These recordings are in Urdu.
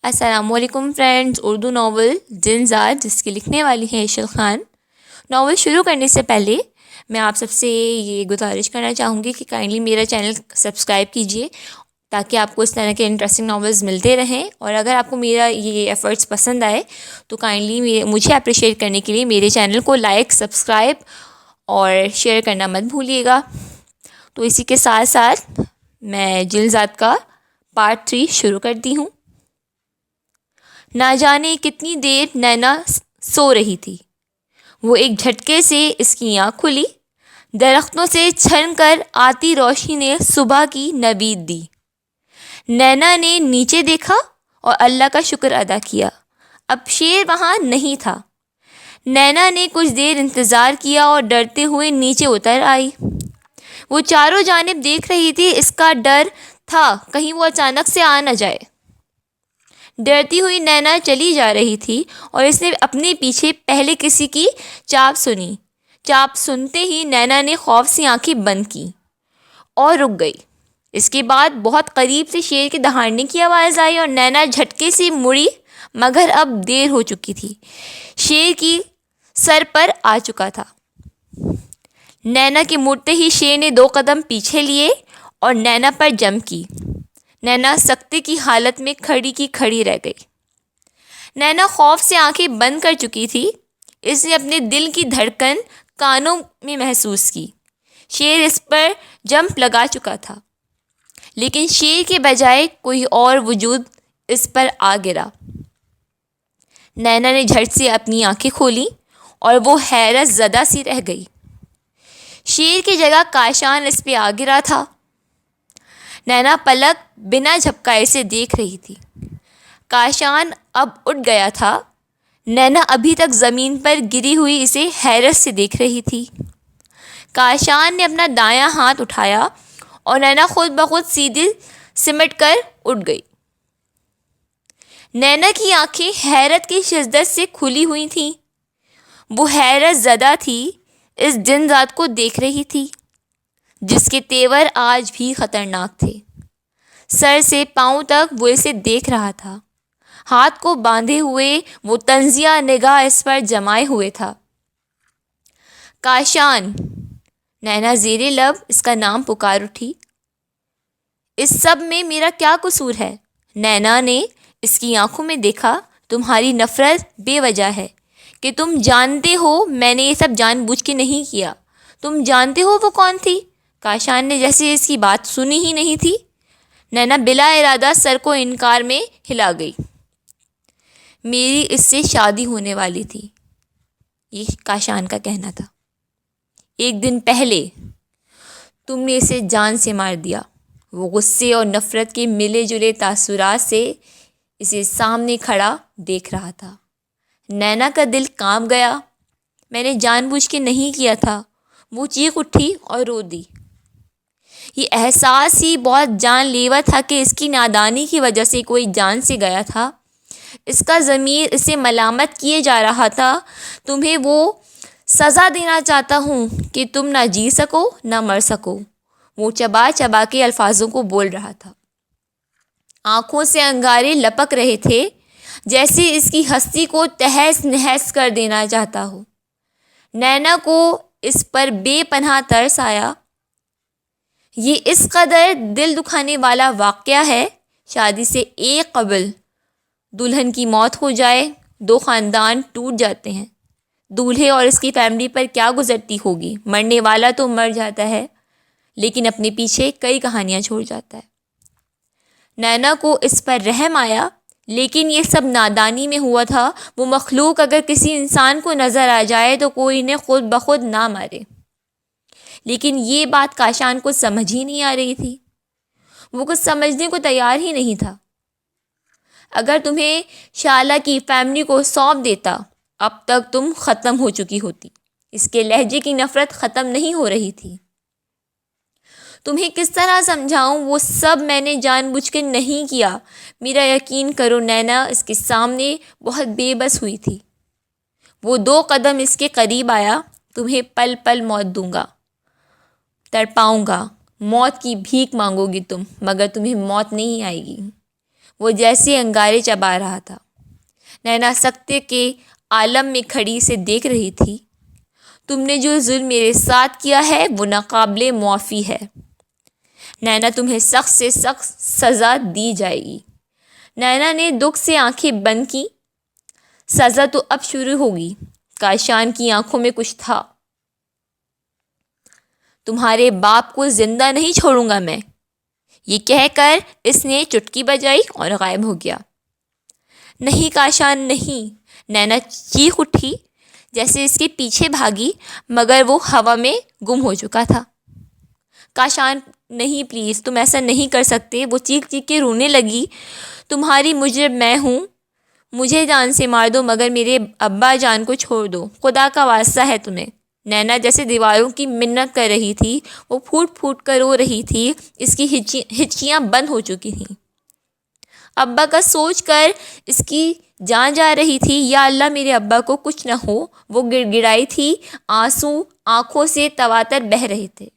السلام علیکم فرینڈز، اردو ناول جنزاد جس کی لکھنے والی ہیں عشل خان۔ ناول شروع کرنے سے پہلے میں آپ سب سے یہ گزارش کرنا چاہوں گی کہ کائنڈلی میرا چینل سبسکرائب کیجیے تاکہ آپ کو اس طرح کے انٹرسٹنگ ناولز ملتے رہیں، اور اگر آپ کو میرا یہ ایفرٹس پسند آئے تو کائنڈلی مجھے اپریشیٹ کرنے کے لیے میرے چینل کو لائک، سبسکرائب اور شیئر کرنا مت بھولیے گا۔ تو اسی کے ساتھ ساتھ میں جنزاد کا پارٹ 3 شروع کرتی ہوں۔ نہ جانے کتنی دیر نینا سو رہی تھی، وہ ایک جھٹکے سے اس کی آنکھ کھلی۔ درختوں سے چھن کر آتی روشنی نے صبح کی نوید دی۔ نینا نے نیچے دیکھا اور اللہ کا شکر ادا کیا، اب شیر وہاں نہیں تھا۔ نینا نے کچھ دیر انتظار کیا اور ڈرتے ہوئے نیچے اتر آئی۔ وہ چاروں جانب دیکھ رہی تھی، اس کا ڈر تھا کہیں وہ اچانک سے آ نہ جائے۔ ڈرتی ہوئی نینا چلی جا رہی تھی اور اس نے اپنے پیچھے پہلے کسی کی چاپ سنی۔ چاپ سنتے ہی نینا نے خوف سے آنکھیں بند کیں اور رک گئی۔ اس کے بعد بہت قریب سے شیر کے دہاڑنے کی آواز آئی اور نینا جھٹکے سے مڑی، مگر اب دیر ہو چکی تھی۔ شیر کی سر پر آ چکا تھا۔ نینا کے مڑتے ہی شیر نے 2 قدم پیچھے لیے اور نینا پر جمپ کی۔ نینا سکتے کی حالت میں کھڑی کی کھڑی رہ گئی۔ نینا خوف سے آنکھیں بند کر چکی تھی، اس نے اپنے دل کی دھڑکن کانوں میں محسوس کی۔ شیر اس پر جمپ لگا چکا تھا، لیکن شیر کے بجائے کوئی اور وجود اس پر آ گرا۔ نینا نے جھٹ سے اپنی آنکھیں کھولیں اور وہ حیرت زدہ سی رہ گئی۔ شیر کی جگہ کاشان اس پہ آ گرا تھا۔ نینا پلک بنا جھپکائے سے دیکھ رہی تھی۔ کاشان اب اٹھ گیا تھا۔ نینا ابھی تک زمین پر گری ہوئی اسے حیرت سے دیکھ رہی تھی۔ کاشان نے اپنا دایاں ہاتھ اٹھایا اور نینا خود بخود سیدھی سمٹ کر اٹھ گئی۔ نینا کی آنکھیں حیرت کی شدت سے کھلی ہوئی تھیں۔ وہ حیرت زدہ تھی، اس جنزاد کو دیکھ رہی تھی جس کے تیور آج بھی خطرناک تھے۔ سر سے پاؤں تک وہ اسے دیکھ رہا تھا، ہاتھ کو باندھے ہوئے وہ طنزیہ نگاہ اس پر جمائے ہوئے تھا۔ کاشان، نینا زیر لب اس کا نام پکار اٹھی۔ اس سب میں میرا کیا قصور ہے؟ نینا نے اس کی آنکھوں میں دیکھا۔ تمہاری نفرت بے وجہ ہے کہ تم جانتے ہو میں نے یہ سب جان بوجھ کے نہیں کیا۔ تم جانتے ہو وہ کون تھی؟ کاشان نے جیسے اس کی بات سنی ہی نہیں تھی۔ نینا بلا ارادہ سر کو انکار میں ہلا گئی۔ میری اس سے شادی ہونے والی تھی، یہ کاشان کا کہنا تھا۔ 1 دن پہلے تم نے اسے جان سے مار دیا۔ وہ غصے اور نفرت کے ملے جلے تاثرات سے اسے سامنے کھڑا دیکھ رہا تھا۔ نینا کا دل کانپ گیا۔ میں نے جان بوجھ کے نہیں کیا تھا، وہ چیخ اٹھی اور رو دی۔ یہ احساس ہی بہت جان لیوا تھا کہ اس کی نادانی کی وجہ سے کوئی جان سے گیا تھا۔ اس کا ضمیر اسے ملامت کیے جا رہا تھا۔ تمہیں وہ سزا دینا چاہتا ہوں کہ تم نہ جی سکو نہ مر سکو، وہ چبا چبا کے الفاظوں کو بول رہا تھا۔ آنکھوں سے انگارے لپک رہے تھے، جیسے اس کی ہستی کو تہس نہس کر دینا چاہتا ہو۔ نینا کو اس پر بے پناہ ترس آیا۔ یہ اس قدر دل دکھانے والا واقعہ ہے، شادی سے ایک قبل دلہن کی موت ہو جائے، 2 خاندان ٹوٹ جاتے ہیں۔ دولہے اور اس کی فیملی پر کیا گزرتی ہوگی؟ مرنے والا تو مر جاتا ہے، لیکن اپنے پیچھے کئی کہانیاں چھوڑ جاتا ہے۔ نینا کو اس پر رحم آیا، لیکن یہ سب نادانی میں ہوا تھا۔ وہ مخلوق اگر کسی انسان کو نظر آ جائے تو کوئی انہیں خود بخود نہ مارے، لیکن یہ بات کاشان کو سمجھ ہی نہیں آ رہی تھی۔ وہ کچھ سمجھنے کو تیار ہی نہیں تھا۔ اگر تمہیں شالہ کی فیملی کو سونپ دیتا، اب تک تم ختم ہو چکی ہوتی۔ اس کے لہجے کی نفرت ختم نہیں ہو رہی تھی۔ تمہیں کس طرح سمجھاؤں؟ وہ سب میں نے جان بوجھ کے نہیں کیا، میرا یقین کرو۔ نینا اس کے سامنے بہت بے بس ہوئی تھی۔ وہ 2 قدم اس کے قریب آیا۔ تمہیں پل پل موت دوں گا، تڑپاؤں گا، موت کی بھیک مانگو گی تم، مگر تمہیں موت نہیں آئے گی۔ وہ جیسے انگارے چبا رہا تھا۔ نینا سکتے کے عالم میں کھڑی اسے دیکھ رہی تھی۔ تم نے جو ظلم میرے ساتھ کیا ہے وہ ناقابل معافی ہے۔ نینا تمہیں سخت سے سخت سزا دی جائے گی۔ نینا نے دکھ سے آنکھیں بند کی۔ سزا تو اب شروع ہوگی۔ کاشان کی آنکھوں میں کچھ تھا۔ تمہارے باپ کو زندہ نہیں چھوڑوں گا میں، یہ کہہ کر اس نے چٹکی بجائی اور غائب ہو گیا۔ نہیں کاشان نہیں، نینا چیخ اٹھی، جیسے اس کے پیچھے بھاگی، مگر وہ ہوا میں گم ہو چکا تھا۔ کاشان نہیں، پلیز تم ایسا نہیں کر سکتے۔ وہ چیخ چیخ کے رونے لگی۔ تمہاری مجرم میں ہوں، مجھے جان سے مار دو مگر میرے ابا جان کو چھوڑ دو، خدا کا واسطہ ہے تمہیں۔ نینا جیسے دیواروں کی منت کر رہی تھی، وہ پھوٹ پھوٹ کر رو رہی تھی۔ اس کی ہچکیاں بند ہو چکی تھیں۔ ابا کا سوچ کر اس کی جان جا رہی تھی۔ یا اللہ میرے ابا کو کچھ نہ ہو، وہ گڑ گڑائی تھی، آنسو آنکھوں سے تواتر بہہ رہے تھے۔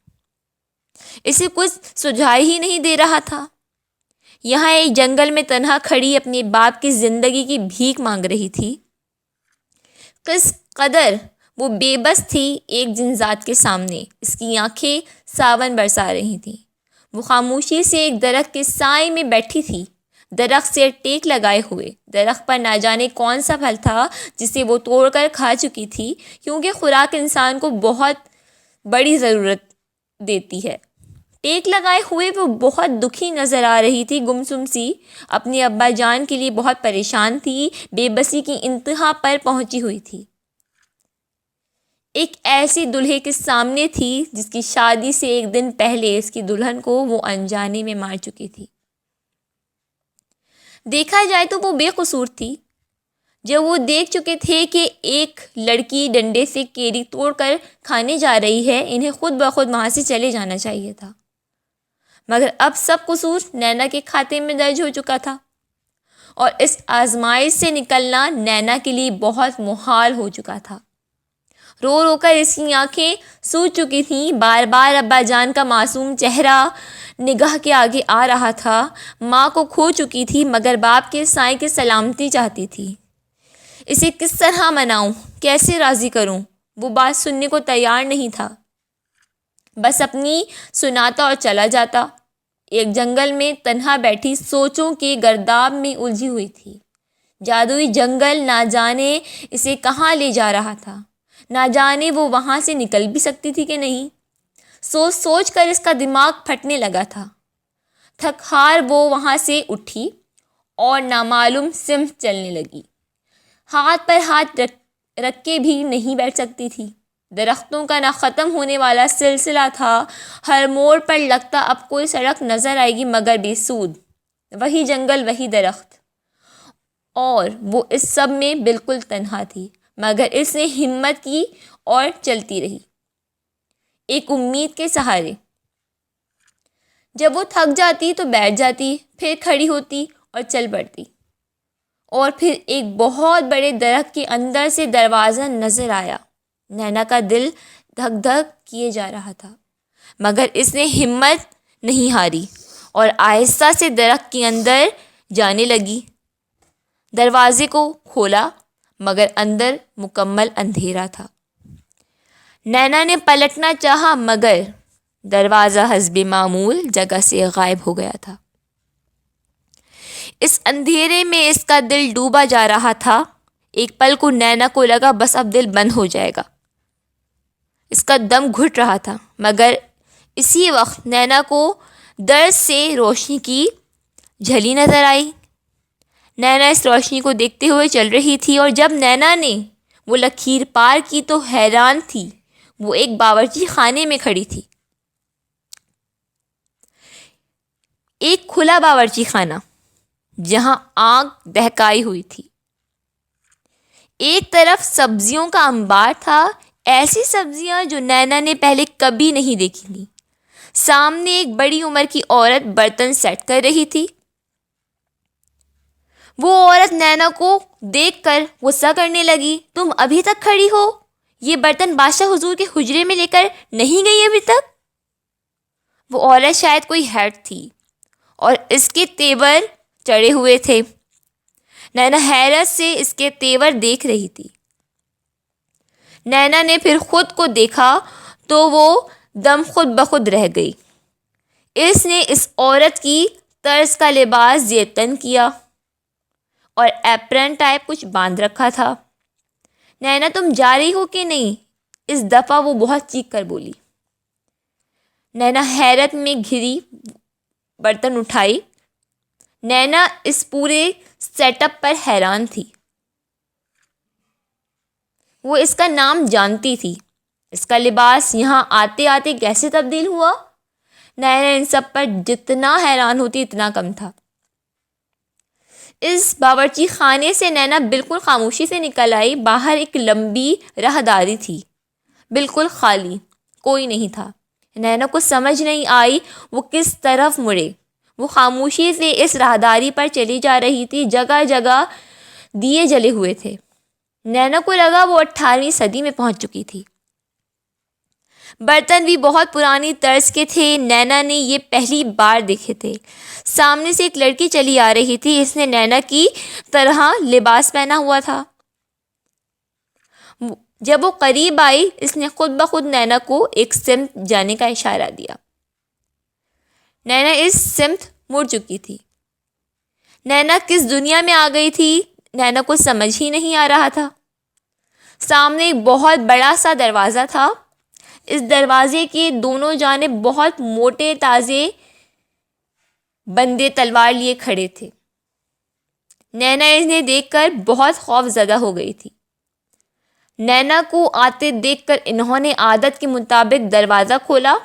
اسے کچھ سجھائی ہی نہیں دے رہا تھا۔ یہاں ایک جنگل میں تنہا کھڑی اپنے باپ کی زندگی کی بھیک مانگ رہی تھی۔ کس قدر وہ بے بس تھی ایک جن ذات کے سامنے۔ اس کی آنکھیں ساون برسا رہی تھیں۔ وہ خاموشی سے ایک درخت کے سائے میں بیٹھی تھی، درخت سے ٹیک لگائے ہوئے۔ درخت پر نہ جانے کون سا پھل تھا جسے وہ توڑ کر کھا چکی تھی، کیونکہ خوراک انسان کو بہت بڑی ضرورت دیتی ہے۔ ٹیک لگائے ہوئے وہ بہت دکھی نظر آ رہی تھی، گمسم سی، اپنے ابا جان کے لیے بہت پریشان تھی، بے بسی کی انتہا پر پہنچی ہوئی تھی۔ ایک ایسی دلہے کے سامنے تھی جس کی شادی سے ایک دن پہلے اس کی دلہن کو وہ انجانے میں مار چکی تھی۔ دیکھا جائے تو وہ بے قصور تھی۔ جب وہ دیکھ چکے تھے کہ ایک لڑکی ڈنڈے سے کیری توڑ کر کھانے جا رہی ہے، انہیں خود بخود وہاں سے چلے جانا چاہیے تھا، مگر اب سب قصور نینا کے کھاتے میں درج ہو چکا تھا، اور اس آزمائش سے نکلنا نینا کے لیے بہت محال ہو چکا تھا۔ رو رو کر اس کی آنکھیں سوج چکی تھیں۔ بار بار ابا جان کا معصوم چہرہ نگاہ کے آگے آ رہا تھا۔ ماں کو کھو چکی تھی مگر باپ کے سائے کی سلامتی چاہتی تھی۔ اسے کس طرح مناؤں، کیسے راضی کروں؟ وہ بات سننے کو تیار نہیں تھا، بس اپنی سناتا اور چلا جاتا۔ ایک جنگل میں تنہا بیٹھی سوچوں کے گرداب میں الجھی ہوئی تھی۔ جادوئی جنگل نہ جانے اسے کہاں لے جا رہا تھا، نہ جانے وہ وہاں سے نکل بھی سکتی تھی کہ نہیں۔ سوچ سوچ کر اس کا دماغ پھٹنے لگا تھا۔ تھک ہار وہ وہاں سے اٹھی اور نامعلوم سمت چلنے لگی۔ ہاتھ پر ہاتھ رکھ کے بھی نہیں بیٹھ سکتی تھی۔ درختوں کا نہ ختم ہونے والا سلسلہ تھا۔ ہر موڑ پر لگتا اب کوئی سڑک نظر آئے گی مگر بے سود، وہی جنگل، وہی درخت، اور وہ اس سب میں بالکل تنہا تھی۔ مگر اس نے ہمت کی اور چلتی رہی، ایک امید کے سہارے۔ جب وہ تھک جاتی تو بیٹھ جاتی، پھر کھڑی ہوتی اور چل پڑتی، اور پھر ایک بہت بڑے درخت کے اندر سے دروازہ نظر آیا۔ نینا کا دل دھک دھک کیے جا رہا تھا، مگر اس نے ہمت نہیں ہاری اور آہستہ سے درخت کے اندر جانے لگی۔ دروازے کو کھولا مگر اندر مکمل اندھیرا تھا۔ نینا نے پلٹنا چاہا مگر دروازہ حسب معمول جگہ سے غائب ہو گیا تھا۔ اس اندھیرے میں اس کا دل ڈوبا جا رہا تھا۔ ایک پل کو نینا کو لگا بس اب دل بند ہو جائے گا، اس کا دم گھٹ رہا تھا، مگر اسی وقت نینا کو درد سے روشنی کی جھلی نظر آئی۔ نینا اس روشنی کو دیکھتے ہوئے چل رہی تھی، اور جب نینا نے وہ لکیر پار کی تو حیران تھی۔ وہ ایک باورچی خانے میں کھڑی تھی، ایک کھلا باورچی خانہ جہاں آگ دہکائی ہوئی تھی۔ ایک طرف سبزیوں کا انبار تھا، ایسی سبزیاں جو نینا نے پہلے کبھی نہیں دیکھی تھیں۔ سامنے ایک بڑی عمر کی عورت برتن سیٹ کر رہی تھی۔ وہ عورت نینا کو دیکھ کر غصہ کرنے لگی، تم ابھی تک کھڑی ہو؟ یہ برتن بادشاہ حضور کے حجرے میں لے کر نہیں گئی ابھی تک؟ وہ عورت شاید کوئی ہیڈ تھی اور اس کے تیور چڑھے ہوئے تھے۔ نینا حیرت سے اس کے تیور دیکھ رہی تھی۔ نینا نے پھر خود کو دیکھا تو وہ دم خود بخود رہ گئی۔ اس نے اس عورت کی طرز کا لباس زیب تن کیا اور ایپرن ٹائپ کچھ باندھ رکھا تھا۔ نینا تم جا رہی ہو کہ نہیں؟ اس دفعہ وہ بہت چیخ کر بولی۔ نینا حیرت میں گھری، برتن اٹھائی۔ نینا اس پورے سیٹ اپ پر حیران تھی۔ وہ اس کا نام جانتی تھی، اس کا لباس یہاں آتے آتے کیسے تبدیل ہوا؟ نینا ان سب پر جتنا حیران ہوتی اتنا کم تھا۔ اس باورچی خانے سے نینا بالکل خاموشی سے نکل آئی۔ باہر ایک لمبی راہداری تھی، بالکل خالی، کوئی نہیں تھا۔ نینا کو سمجھ نہیں آئی وہ کس طرف مڑے۔ وہ خاموشی سے اس راہداری پر چلی جا رہی تھی۔ جگہ جگہ دیے جلے ہوئے تھے۔ نینا کو لگا وہ 18ویں صدی میں پہنچ چکی تھی۔ برتن بھی بہت پرانی طرز کے تھے۔ نینا نے یہ پہلی بار دیکھے تھے۔ سامنے سے ایک لڑکی چلی آ رہی تھی۔ اس نے نینا کی طرح لباس پہنا ہوا تھا۔ جب وہ قریب آئی اس نے خود بخود نینا کو ایک سمت جانے کا اشارہ دیا۔ نینا اس سمت مڑ چکی تھی۔ نینا کس دنیا میں آ گئی تھی؟ نینا کو سمجھ ہی نہیں آ رہا تھا۔ سامنے ایک بہت بڑا سا دروازہ تھا۔ اس دروازے کے دونوں جانب بہت موٹے تازے بندے تلوار لیے کھڑے تھے۔ نینا انہیں دیکھ کر بہت خوف زدہ ہو گئی تھی۔ نینا کو آتے دیکھ کر انہوں نے عادت کے مطابق دروازہ کھولا۔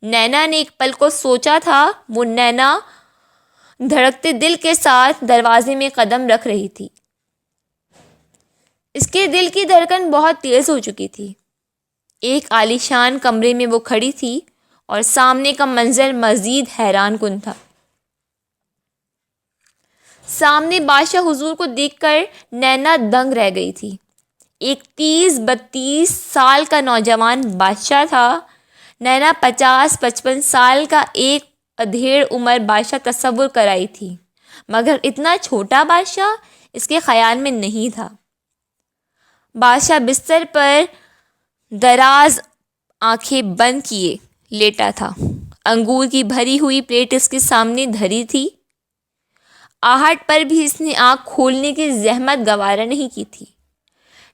نینا نے ایک پل کو سوچا تھا۔ وہ نینا دھڑکتے دل کے ساتھ دروازے میں قدم رکھ رہی تھی۔ اس کے دل کی دھڑکن بہت تیز ہو چکی تھی۔ ایک عالیشان کمرے میں وہ کھڑی تھی اور سامنے کا منظر مزید حیران کن تھا۔ سامنے بادشاہ حضور کو دیکھ کر نینا دنگ رہ گئی تھی۔ ایک 30-32 سال کا نوجوان بادشاہ تھا۔ نینا 50-55 سال کا ایک ادھیڑ عمر بادشاہ تصور کرائی تھی، مگر اتنا چھوٹا بادشاہ اس کے خیال میں نہیں تھا۔ بادشاہ بستر پر دراز آنکھیں بند کیے لیٹا تھا۔ انگور کی بھری ہوئی پلیٹ اس کے سامنے دھری تھی۔ آہٹ پر بھی اس نے آنکھ کھولنے کی زحمت گوارا نہیں کی تھی۔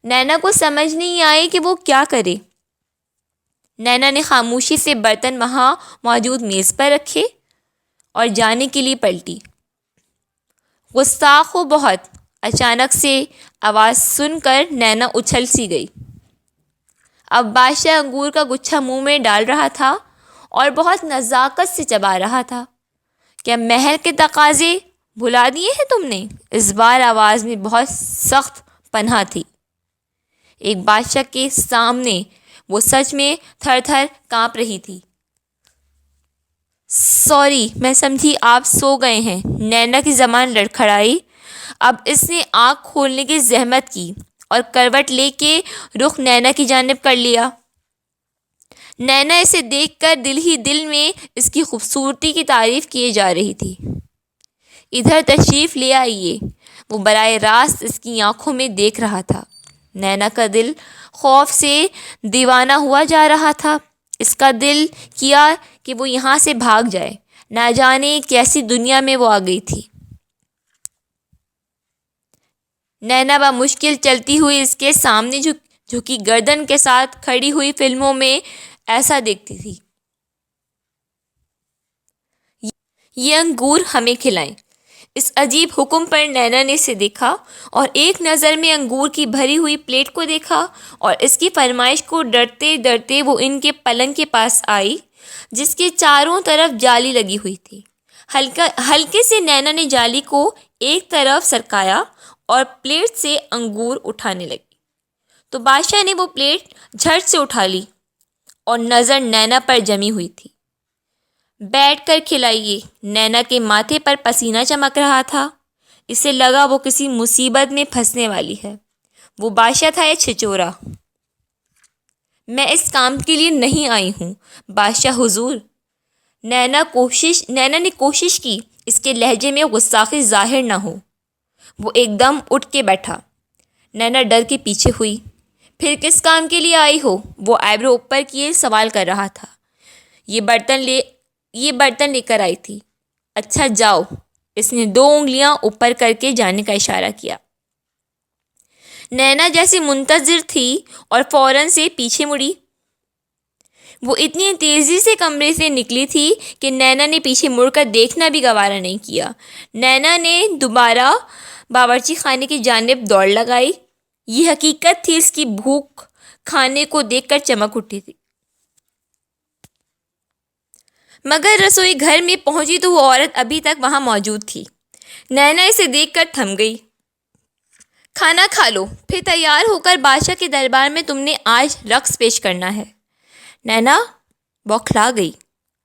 نینا کو سمجھ نہیں آئی کہ وہ کیا کرے۔ نینا نے خاموشی سے برتن وہاں موجود میز پر رکھے اور جانے کے لیے پلٹی۔ گستاخ ہو بہت! اچانک سے آواز سن کر نینا اچھل سی گئی۔ اب بادشاہ انگور کا گچھا منہ میں ڈال رہا تھا اور بہت نزاکت سے چبا رہا تھا۔ کیا محل کے تقاضے بھلا دیے ہیں تم نے؟ اس بار آواز میں بہت سخت پناہ تھی۔ ایک بادشاہ کے سامنے وہ سچ میں تھر تھر کانپ رہی تھی۔ سوری، میں سمجھی آپ سو گئے ہیں۔ نینا کی زبان لڑکھڑائی۔ اب اس نے آنکھ کھولنے کی زحمت کی اور کروٹ لے کے رخ نینا کی جانب کر لیا۔ نینا اسے دیکھ کر دل ہی دل میں اس کی خوبصورتی کی تعریف کیے جا رہی تھی۔ ادھر تشریف لے آئیے، وہ براہ راست اس کی آنکھوں میں دیکھ رہا تھا۔ نینا کا دل خوف سے دیوانہ ہوا جا رہا تھا۔ اس کا دل کیا کہ وہ یہاں سے بھاگ جائے، نہ جانے کیسی دنیا میں وہ آ گئی تھی۔ نینا بمشکل چلتی ہوئی اس کے سامنے جھکی گردن کے ساتھ کھڑی ہوئی فلموں میں ایسا دیکھتی تھی۔ یہ انگور ہمیں کھلائیں۔ اس عجیب حکم پر نینا نے اسے دیکھا اور ایک نظر میں انگور کی بھری ہوئی پلیٹ کو دیکھا اور اس کی فرمائش کو ڈرتے ڈرتے وہ ان کے پلنگ کے پاس آئی جس کے چاروں طرف جالی لگی ہوئی تھی۔ ہلکے سے نینا نے جالی کو ایک طرف سرکایا اور پلیٹ سے انگور اٹھانے لگی تو بادشاہ نے وہ پلیٹ جھٹ سے اٹھا لی اور نظر نینا پر جمی ہوئی تھی۔ بیٹھ کر کھلائیے۔ نینا کے ماتھے پر پسینہ چمک رہا تھا۔ اسے لگا وہ کسی مصیبت میں پھنسنے والی ہے۔ وہ بادشاہ تھا یا چھچورا؟ میں اس کام کے لیے نہیں آئی ہوں بادشاہ حضور۔ نینا نے کوشش کی اس کے لہجے میں غصاخی ظاہر نہ ہو۔ وہ ایک دم اٹھ کے بیٹھا۔ نینا ڈر کے پیچھے ہوئی۔ پھر کس کام کے لیے آئی ہو؟ وہ آئیبرو اوپر کیے سوال کر رہا تھا۔ یہ برتن لے کر آئی تھی۔ اچھا جاؤ۔ اس نے 2 انگلیاں اوپر کر کے جانے کا اشارہ کیا۔ نینا جیسے منتظر تھی اور فوراً سے پیچھے مڑی۔ وہ اتنی تیزی سے کمرے سے نکلی تھی کہ نینا نے پیچھے مڑ کر دیکھنا بھی گوارا نہیں کیا۔ نینا نے دوبارہ باورچی خانے کی جانب دوڑ لگائی۔ یہ حقیقت تھی اس کی بھوک کھانے کو دیکھ کر چمک اٹھی تھی۔ مگر رسوئی گھر میں پہنچی تو وہ عورت ابھی تک وہاں موجود تھی۔ نینا اسے دیکھ کر تھم گئی۔ کھانا کھا لو، پھر تیار ہو کر بادشاہ کے دربار میں تم نے آج رقص پیش کرنا ہے۔ نینا بوکھلا گئی۔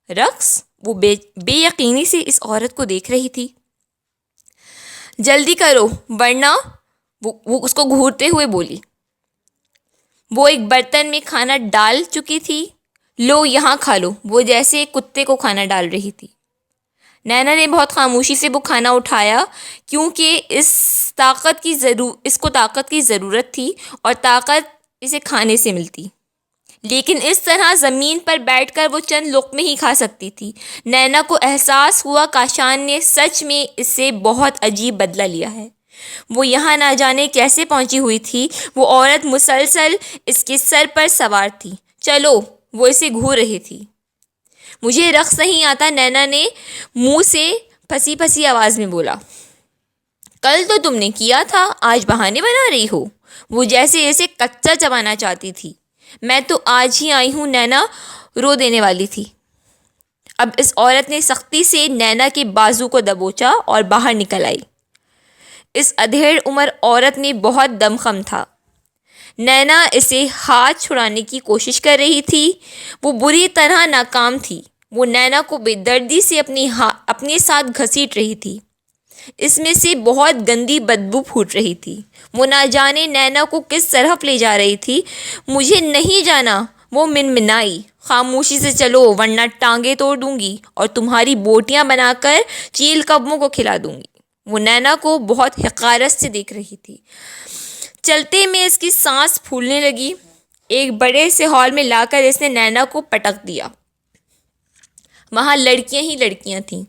رقص؟ وہ بے یقینی سے اس عورت کو دیکھ رہی تھی۔ جلدی کرو ورنہ، وہ اس کو گھورتے ہوئے بولی۔ وہ ایک برتن میں کھانا ڈال چکی تھی۔ لو یہاں کھا لو، وہ جیسے ایک کتے کو کھانا ڈال رہی تھی۔ نینا نے بہت خاموشی سے وہ کھانا اٹھایا کیونکہ اس کو طاقت کی ضرورت تھی اور طاقت اسے کھانے سے ملتی، لیکن اس طرح زمین پر بیٹھ کر وہ چند لقمے ہی کھا سکتی تھی۔ نینا کو احساس ہوا کاشان نے سچ میں اس سے بہت عجیب بدلہ لیا ہے۔ وہ یہاں نہ جانے کیسے پہنچی ہوئی تھی۔ وہ عورت مسلسل اس کے سر پر سوار تھی۔ چلو، وہ اسے گھور رہی تھی۔ مجھے رقص نہیں آتا، نینا نے منہ سے پھنسی پھنسی آواز میں بولا۔ کل تو تم نے کیا تھا، آج بہانے بنا رہی ہو؟ وہ جیسے اسے کچا چبانا چاہتی تھی۔ میں تو آج ہی آئی ہوں، نینا رو دینے والی تھی۔ اب اس عورت نے سختی سے نینا کے بازو کو دبوچا اور باہر نکل آئی۔ اس ادھیڑ عمر عورت میں بہت دمخم تھا۔ نینا اسے ہاتھ چھڑانے کی کوشش کر رہی تھی۔ وہ بری طرح ناکام تھی۔ وہ نینا کو بے دردی سے اپنے ساتھ گھسیٹ رہی تھی۔ اس میں سے بہت گندی بدبو پھوٹ رہی تھی۔ وہ نہ جانے نینا کو کس طرف لے جا رہی تھی۔ مجھے نہیں جانا، وہ منمنائی۔ خاموشی سے چلو ورنہ ٹانگیں توڑ دوں گی اور تمہاری بوٹیاں بنا کر چیل کبوں کو کھلا دوں گی۔ وہ نینا کو بہت حقارت سے دیکھ رہی تھی۔ چلتے میں اس کی سانس پھولنے لگی۔ ایک بڑے سے ہال میں لا کر اس نے نینا کو پٹک دیا۔ وہاں لڑکیاں ہی لڑکیاں تھیں،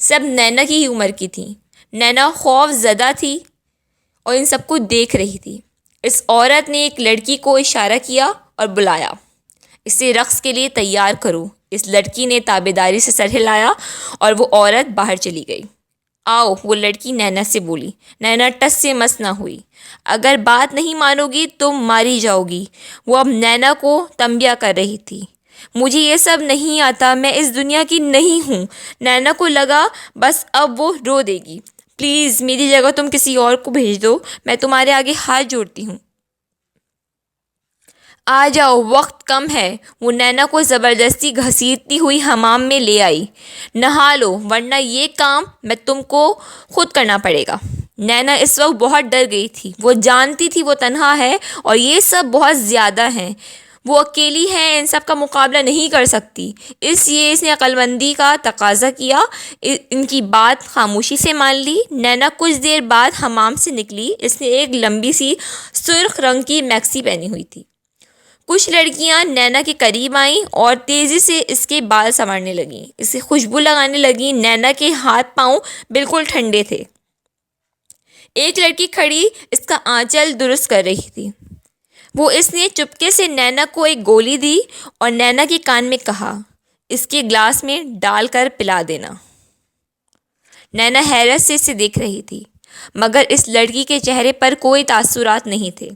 سب نینا کی ہی عمر کی تھیں۔ نینا خوف زدہ تھی اور ان سب کو دیکھ رہی تھی۔ اس عورت نے ایک لڑکی کو اشارہ کیا اور بلایا، اسے رقص کے لیے تیار کرو۔ اس لڑکی نے تابعداری سے سر ہلایا اور وہ عورت باہر چلی گئی۔ آؤ، وہ لڑکی نینا سے بولی۔ نینا ٹس سے مس نہ ہوئی۔ اگر بات نہیں مانو گی تو ماری جاؤ گی۔ وہ اب نینا کو تنبیہ کر رہی تھی۔ مجھے یہ سب نہیں آتا، میں اس دنیا کی نہیں ہوں۔ نینا کو لگا بس اب وہ رو دے گی۔ پلیز میری جگہ تم کسی اور کو بھیج دو، میں تمہارے آگے ہاتھ جوڑتی ہوں۔ آ جاؤ، وقت کم ہے۔ وہ نینا کو زبردستی گھسیٹتی ہوئی حمام میں لے آئی۔ نہا لو ورنہ یہ کام میں تم کو خود کرنا پڑے گا۔ نینا اس وقت بہت ڈر گئی تھی۔ وہ جانتی تھی وہ تنہا ہے اور یہ سب بہت زیادہ ہیں۔ وہ اکیلی ہے، ان سب کا مقابلہ نہیں کر سکتی، اس لیے اس نے عقل مندی کا تقاضا کیا۔ ان کی بات خاموشی سے مان لی۔ نینا کچھ دیر بعد حمام سے نکلی۔ اس نے ایک لمبی سی سرخ رنگ کی میکسی پہنی ہوئی تھی۔ کچھ لڑکیاں نینا کے قریب آئیں اور تیزی سے اس کے بال سنوارنے لگیں، اسے خوشبو لگانے لگیں۔ نینا کے ہاتھ پاؤں بالکل ٹھنڈے تھے۔ ایک لڑکی کھڑی اس کا آنچل درست کر رہی تھی۔ اس نے چپکے سے نینا کو ایک گولی دی اور نینا کے کان میں کہا، اس کے گلاس میں ڈال کر پلا دینا۔ نینا حیرت سے اسے دیکھ رہی تھی، مگر اس لڑکی کے چہرے پر کوئی تاثرات نہیں تھے،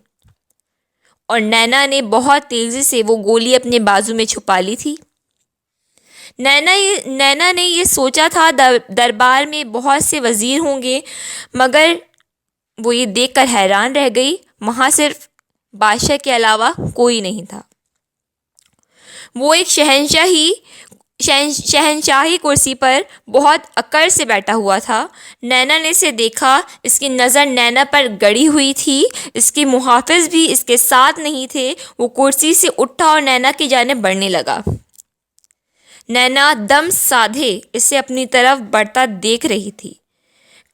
اور نینا نے بہت تیزی سے وہ گولی اپنے بازو میں چھپا لی تھی۔ نینا نے یہ سوچا تھا دربار میں بہت سے وزیر ہوں گے، مگر وہ یہ دیکھ کر حیران رہ گئی، وہاں صرف بادشاہ کے علاوہ کوئی نہیں تھا۔ وہ ایک شہنشاہی کرسی پر بہت اکڑ سے بیٹھا ہوا تھا۔ نینا نے اسے دیکھا، اس کی نظر نینا پر گڑی ہوئی تھی، اس کے محافظ بھی اس کے ساتھ نہیں تھے۔ وہ کرسی سے اٹھا اور نینا کی جانب بڑھنے لگا۔ نینا دم سادھے اسے اپنی طرف بڑھتا دیکھ رہی تھی۔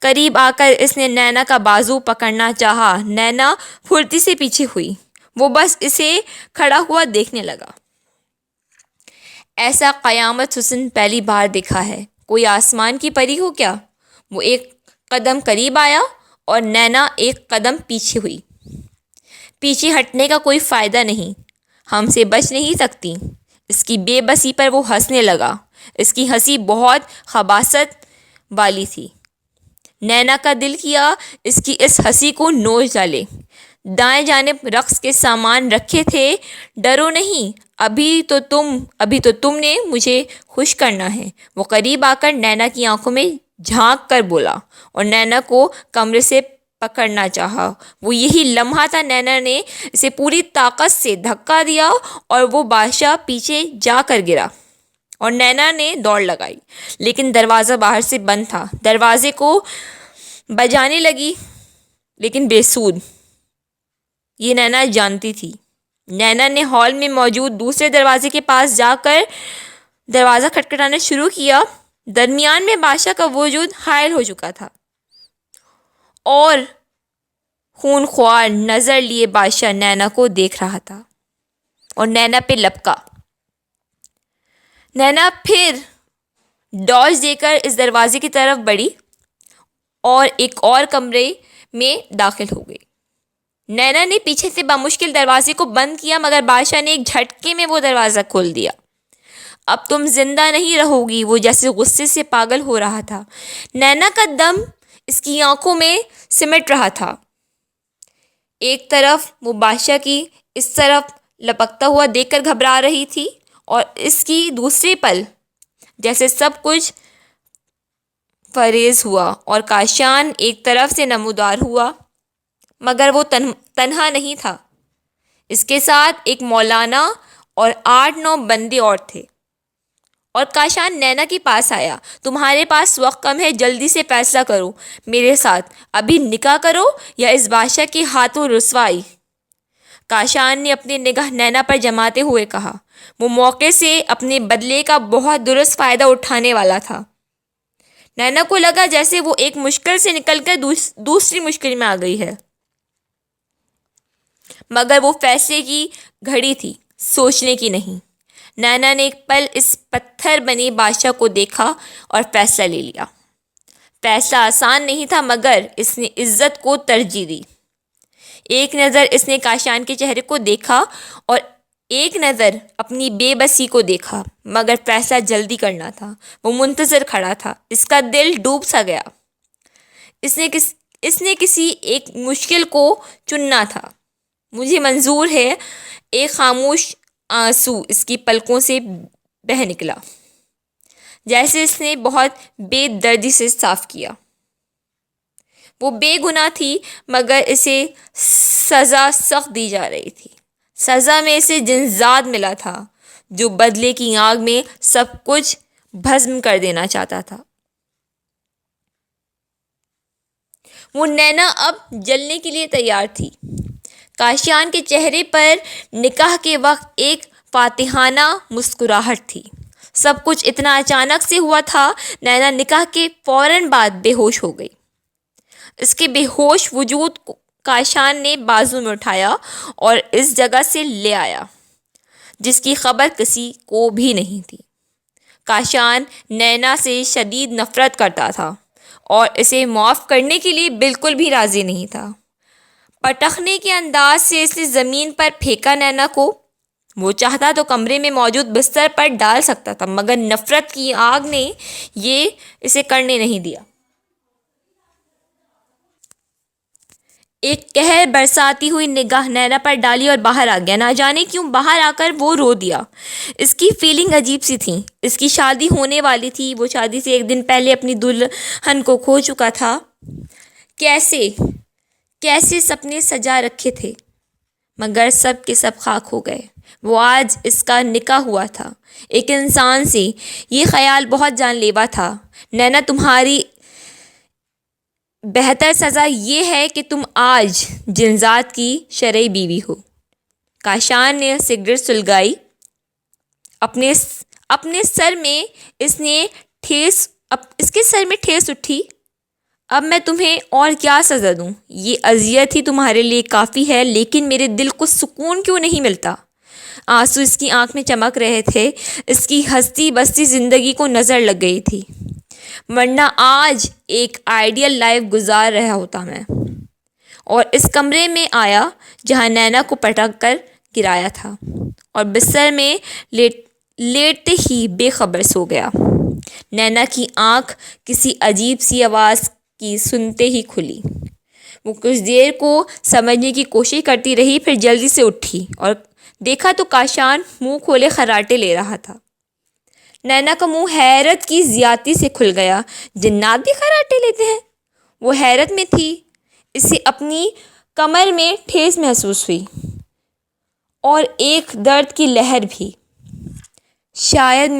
قریب آ کر اس نے نینا کا بازو پکڑنا چاہا۔ نینا پھرتی سے پیچھے ہوئی۔ وہ بس اسے کھڑا ہوا دیکھنے لگا۔ ایسا قیامت حسن پہلی بار دیکھا ہے۔ کوئی آسمان کی پری ہو کیا؟ وہ ایک قدم قریب آیا اور نینا ایک قدم پیچھے ہوئی۔ پیچھے ہٹنے کا کوئی فائدہ نہیں، ہم سے بچ نہیں سکتی۔ اس کی بے بسی پر وہ ہنسنے لگا۔ اس کی ہنسی بہت خباثت والی تھی۔ نینا کا دل کیا اس کی اس ہنسی کو نوچ ڈالے۔ دائیں جانب رقص کے سامان رکھے تھے۔ ڈرو نہیں، ابھی تو تم نے مجھے خوش کرنا ہے۔ وہ قریب آ کر نینا کی آنکھوں میں جھانک کر بولا اور نینا کو کمرے سے پکڑنا چاہا۔ وہ یہی لمحہ تھا۔ نینا نے اسے پوری طاقت سے دھکا دیا اور وہ بادشاہ پیچھے جا کر گرا اور نینا نے دوڑ لگائی، لیکن دروازہ باہر سے بند تھا۔ دروازے کو بجانے لگی لیکن بے سود، یہ نینا جانتی تھی۔ نینا نے ہال میں موجود دوسرے دروازے کے پاس جا کر دروازہ کھٹکھٹانا شروع کیا۔ درمیان میں بادشاہ کا وجود حائل ہو چکا تھا اور خون خوار نظر لیے بادشاہ نینا کو دیکھ رہا تھا اور نینا پہ لپکا۔ نینا پھر ڈاج دے کر اس دروازے کی طرف بڑھی اور ایک اور کمرے میں داخل ہو گئی۔ نینا نے پیچھے سے بمشکل دروازے کو بند کیا، مگر بادشاہ نے ایک جھٹکے میں وہ دروازہ کھول دیا۔ اب تم زندہ نہیں رہو گی، وہ جیسے غصے سے پاگل ہو رہا تھا۔ نینا کا دم اس کی آنکھوں میں سمٹ رہا تھا۔ ایک طرف وہ بادشاہ کی اس طرف لپکتا ہوا دیکھ کر گھبرا رہی تھی اور اس کی دوسری پل جیسے سب کچھ فریز ہوا اور کاشان ایک طرف سے نمودار ہوا، مگر وہ تنہا نہیں تھا۔ اس کے ساتھ ایک مولانا اور 8-9 بندے اور تھے۔ اور کاشان نینا کے پاس آیا۔ تمہارے پاس وقت کم ہے، جلدی سے فیصلہ کرو میرے ساتھ، ابھی نکاح کرو یا اس بادشاہ کے ہاتھوں رسوائی۔ کاشان نے اپنی نگاہ نینا پر جماتے ہوئے کہا۔ وہ موقع سے اپنے بدلے کا بہت درست فائدہ اٹھانے والا تھا۔ نینا کو لگا جیسے وہ ایک مشکل سے نکل کر دوسری مشکل میں آ گئی ہے، مگر وہ فیصلے کی گھڑی تھی، سوچنے کی نہیں۔ نینا نے ایک پل اس پتھر بنے بادشاہ کو دیکھا اور فیصلہ لے لیا۔ فیصلہ آسان نہیں تھا، مگر اس نے عزت کو ترجیح دی۔ ایک نظر اس نے کاشان کے چہرے کو دیکھا اور ایک نظر اپنی بے بسی کو دیکھا، مگر فیصلہ جلدی کرنا تھا۔ وہ منتظر کھڑا تھا، اس کا دل ڈوب سا گیا۔ اس نے کسی ایک مشکل کو چننا تھا۔ مجھے منظور ہے، ایک خاموش آنسو اس کی پلکوں سے بہہ نکلا، جیسے اس نے بہت بے دردی سے صاف کیا۔ وہ بے گناہ تھی، مگر اسے سزا سخت دی جا رہی تھی۔ سزا میں اسے جنزاد ملا تھا جو بدلے کی آگ میں سب کچھ بھسم کر دینا چاہتا تھا۔ وہ نینا اب جلنے کے لیے تیار تھی۔ کاشان کے چہرے پر نکاح کے وقت ایک فاتحانہ مسکراہٹ تھی۔ سب کچھ اتنا اچانک سے ہوا تھا۔ نینا نکاح کے فوراً بعد بے ہوش ہو گئی۔ اس کے بے ہوش وجود کو کاشان نے بازو میں اٹھایا اور اس جگہ سے لے آیا جس کی خبر کسی کو بھی نہیں تھی۔ کاشان نینا سے شدید نفرت کرتا تھا اور اسے معاف کرنے کے لیے بالکل بھی راضی نہیں تھا۔ پٹخنے کے انداز سے اس نے زمین پر پھینکا نینا کو۔ وہ چاہتا تو کمرے میں موجود بستر پر ڈال سکتا تھا، مگر نفرت کی آگ نے یہ اسے کرنے نہیں دیا۔ ایک قہر برساتی ہوئی نگاہ نینا پر ڈالی اور باہر آ گیا۔ نہ جانے کیوں باہر آ کر وہ رو دیا۔ اس کی فیلنگ عجیب سی تھی۔ اس کی شادی ہونے والی تھی۔ وہ شادی سے ایک دن پہلے اپنی دلہن کو کھو چکا تھا۔ کیسے سپنے سجا رکھے تھے، مگر سب کے سب خاک ہو گئے۔ وہ آج اس کا نکاح ہوا تھا ایک انسان سے۔ یہ خیال بہت جان لیوا تھا۔ نینا، تمہاری بہتر سزا یہ ہے کہ تم آج جنزاد کی شرعی بیوی ہو۔ کاشان نے سگریٹ سلگائی، اپنے سر میں اس کے سر میں ٹھیس اٹھی۔ اب میں تمہیں اور کیا سزا دوں؟ یہ اذیت ہی تمہارے لیے کافی ہے، لیکن میرے دل کو سکون کیوں نہیں ملتا؟ آنسو اس کی آنکھ میں چمک رہے تھے، اس کی ہستی بستی زندگی کو نظر لگ گئی تھی، ورنہ آج ایک آئیڈیل لائف گزار رہا ہوتا میں، اور اس کمرے میں آیا جہاں نینا کو پٹک کر گرایا تھا، اور بستر میں لیٹتے ہی بے خبر سو گیا۔ نینا کی آنکھ کسی عجیب سی آواز کی سنتے ہی کھلی۔ وہ کچھ دیر کو سمجھنے کی کوشش کرتی رہی، پھر جلدی سے اٹھی اور دیکھا تو کاشان منہ کھولے خراٹے لے رہا تھا۔ نینا کا منہ حیرت کی زیادتی سے کھل گیا۔ جنات بھی خراٹے لیتے ہیں؟ وہ حیرت میں تھی۔ اسے اپنی کمر میں ٹھیس محسوس ہوئی اور ایک درد کی لہر بھی۔ شاید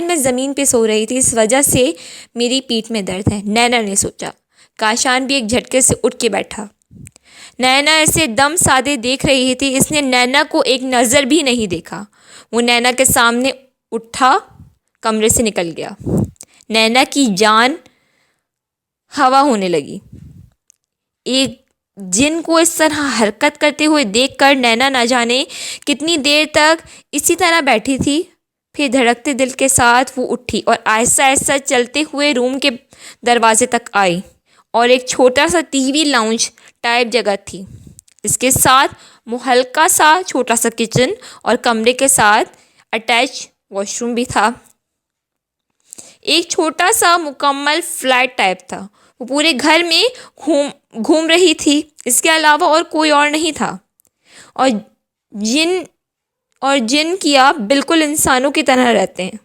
میں زمین پہ سو رہی تھی، اس وجہ سے میری پیٹھ میں درد ہے، نینا نے سوچا۔ کاشان بھی ایک جھٹکے سے اٹھ کے بیٹھا۔ نینا اسے دم سادے دیکھ رہی تھی، اس نے نینا کو ایک نظر بھی نہیں دیکھا۔ وہ نینا کے سامنے اٹھا، کمرے سے نکل گیا۔ نینا کی جان ہوا ہونے لگی۔ ایک جن کو اس طرح حرکت کرتے ہوئے دیکھ کر نینا نہ جانے کتنی دیر تک اسی طرح بیٹھی تھی۔ پھر دھڑکتے دل کے ساتھ وہ اٹھی اور آہستہ آہستہ چلتے ہوئے روم کے دروازے تک آئی، اور ایک چھوٹا سا ٹی وی لاؤنج ٹائپ جگہ تھی، اس کے ساتھ ہلکا سا چھوٹا سا کچن اور کمرے کے ساتھ اٹیچ واش روم بھی تھا۔ ایک چھوٹا سا مکمل فلیٹ ٹائپ تھا۔ وہ پورے گھر میں گھوم رہی تھی، اس کے علاوہ اور کوئی اور نہیں تھا، اور جن کیا بالکل انسانوں کی طرح رہتے ہیں۔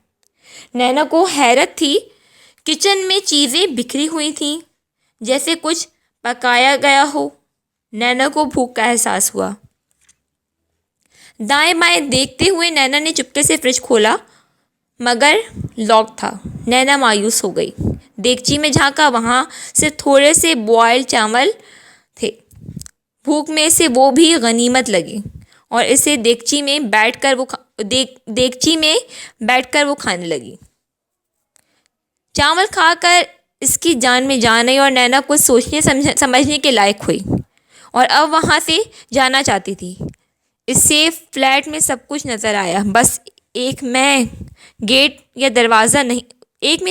نینا کو حیرت تھی، کچن میں چیزیں بکھری ہوئی تھیں جیسے کچھ پکایا گیا ہو۔ نینا کو بھوک کا احساس ہوا۔ دائیں بائیں دیکھتے ہوئے نینا نے چپکے سے فریج کھولا، مگر لاک تھا۔ نینا مایوس ہو گئی، دیگچی میں جھانکا، وہاں صرف تھوڑے سے بوائل چاول تھے۔ بھوک میں اسے وہ بھی غنیمت لگی، اور اسے دیگچی میں بیٹھ کر وہ کھانے لگی۔ چاول کھا کر اس کی جان میں جان آئی اور نینا کچھ سوچنے سمجھنے کے لائق ہوئی، اور اب وہاں سے جانا چاہتی تھی۔ اسے فلیٹ میں سب کچھ نظر آیا، بس ایک میں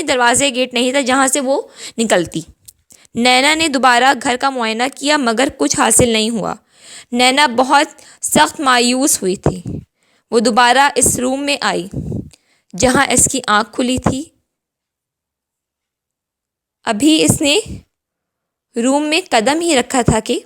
دروازہ گیٹ نہیں تھا جہاں سے وہ نکلتی۔ نینا نے دوبارہ گھر کا معائنہ کیا، مگر کچھ حاصل نہیں ہوا۔ نینا بہت سخت مایوس ہوئی تھی۔ وہ دوبارہ اس روم میں آئی جہاں اس کی آنکھ کھلی تھی۔ ابھی اس نے روم میں قدم ہی رکھا تھا کہ